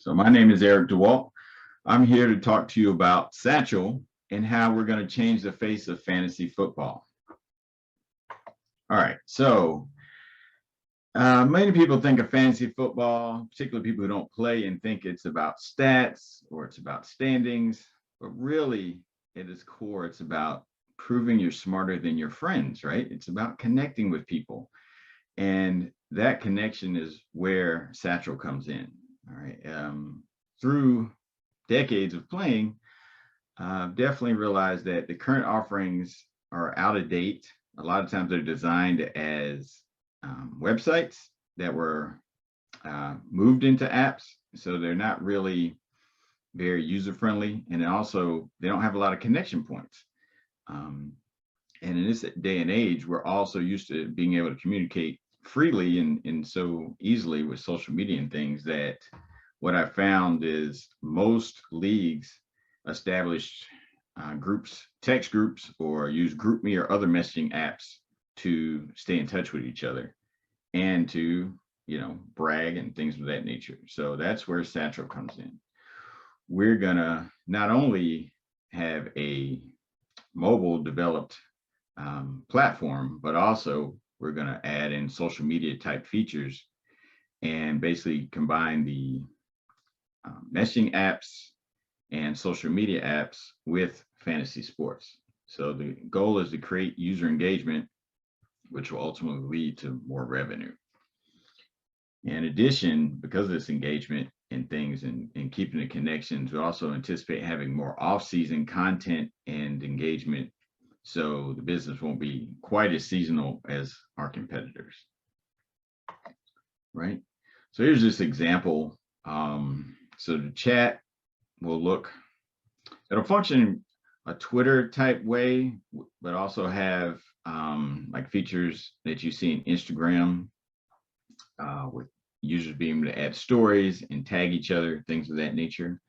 So my name is Eric DeWalt. I'm here to talk to you about Satchel and how we're going to change the face of fantasy football. All right, so many people think of fantasy football, particularly people who don't play, and think it's about stats or it's about standings, but really at its core, it's about proving you're smarter than your friends, right? It's about connecting with people. And that connection is where Satchel comes in. All right. Through decades of playing, I've definitely realized that the current offerings are out of date. A lot of times they're designed as websites that were moved into apps. So they're not really very user friendly. And also, they don't have a lot of connection points. And in this day and age, we're also used to being able to communicate freely and so easily with social media and things that what I found is most leagues established groups, text groups, or use GroupMe or other messaging apps to stay in touch with each other and to, brag and things of that nature. So that's where Satchel comes in. We're gonna not only have a mobile developed platform, but also we're going to add in social media type features and basically combine the messaging apps and social media apps with fantasy sports. So the goal is to create user engagement, which will ultimately lead to more revenue. In addition, because of this engagement and things and keeping the connections, we also anticipate having more off-season content and engagement, so the business won't be quite as seasonal as our competitors, right? So here's this example. So the chat will it'll function a Twitter type way, but also have like features that you see in Instagram with users being able to add stories and tag each other, things of that nature.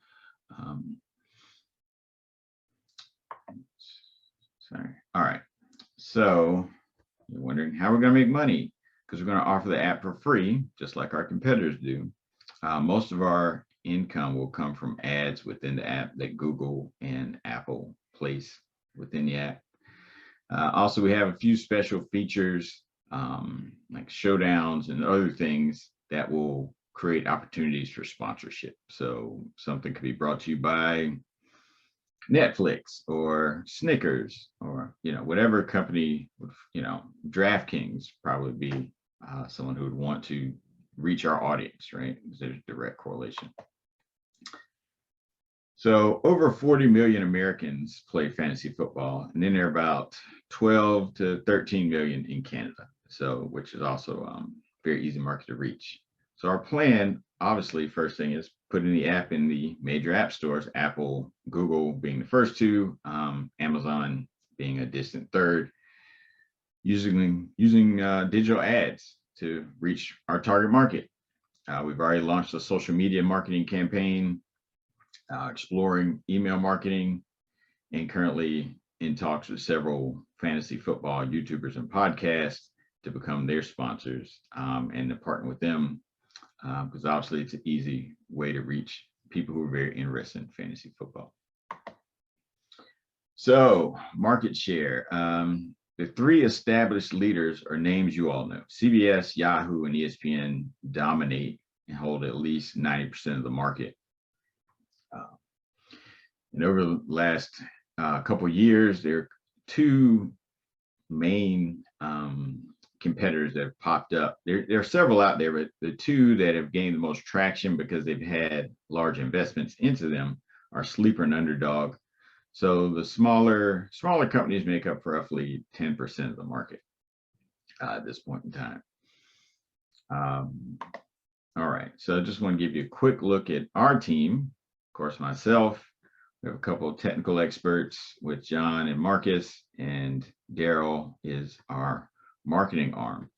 Sorry. All right. So you're wondering how we're going to make money, because we're going to offer the app for free, just like our competitors do. Most of our income will come from ads within the app that Google and Apple place within the app. Also, we have a few special features like showdowns and other things that will create opportunities for sponsorship. So something could be brought to you by Netflix or Snickers or whatever company would, DraftKings probably be someone who would want to reach our audience, right? There's direct correlation. So over 40 million Americans play fantasy football, and then there are about 12 to 13 million in Canada, so which is also a very easy market to reach. So our plan, obviously, first thing is putting the app in the major app stores, Apple, Google being the first two, Amazon being a distant third, using digital ads to reach our target market. We've already launched a social media marketing campaign, exploring email marketing, and currently in talks with several fantasy football YouTubers and podcasts to become their sponsors and to partner with them. Because obviously it's an easy way to reach people who are very interested in fantasy football. So market share. The three established leaders are names you all know. CBS, Yahoo, and ESPN dominate and hold at least 90% of the market. And over the last couple of years, there are two main competitors that have popped up. There are several out there, but the two that have gained the most traction because they've had large investments into them are Sleeper and Underdog. So the smaller companies make up for roughly 10% of the market at this point in time. All right, so I just want to give you a quick look at our team. Of course, myself, we have a couple of technical experts with John and Marcus, and Daryl is our marketing arm.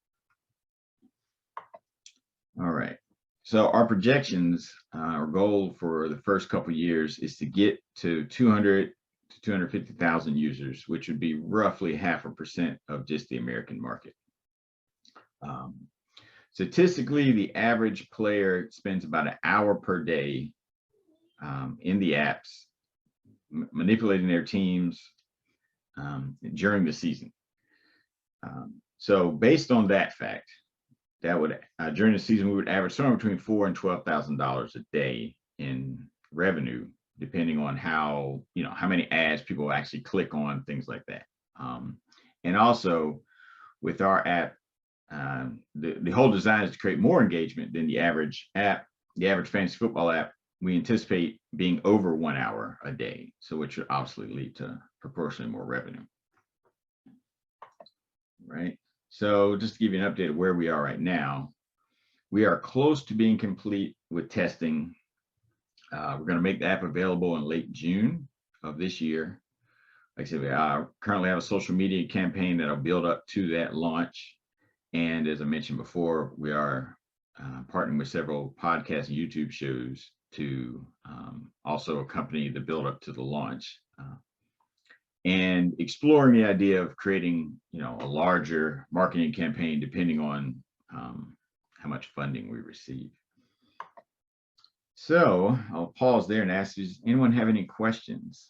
All right. So our projections, our goal for the first couple of years is to get to 200 to 250,000 users, which would be roughly 0.5% of just the American market. Statistically, the average player spends about an hour per day in the apps, manipulating their teams during the season. So based on that fact, that would during the season we would average somewhere between $4,000 and $12,000 a day in revenue, depending on how many ads people actually click on, things like that. And also with our app, the whole design is to create more engagement than the average app. The average fantasy football app, we anticipate being over 1 hour a day, so which should obviously lead to proportionally more revenue. Right. So just to give you an update of where we are right now, we are close to being complete with testing. We're going to make the app available in late June of this year. Like I said, we currently have a social media campaign that'll build up to that launch. And as I mentioned before, we are partnering with several podcasts and YouTube shows to also accompany the build up to the launch. And exploring the idea of creating, a larger marketing campaign depending on how much funding we receive. So I'll pause there and ask, does anyone have any questions?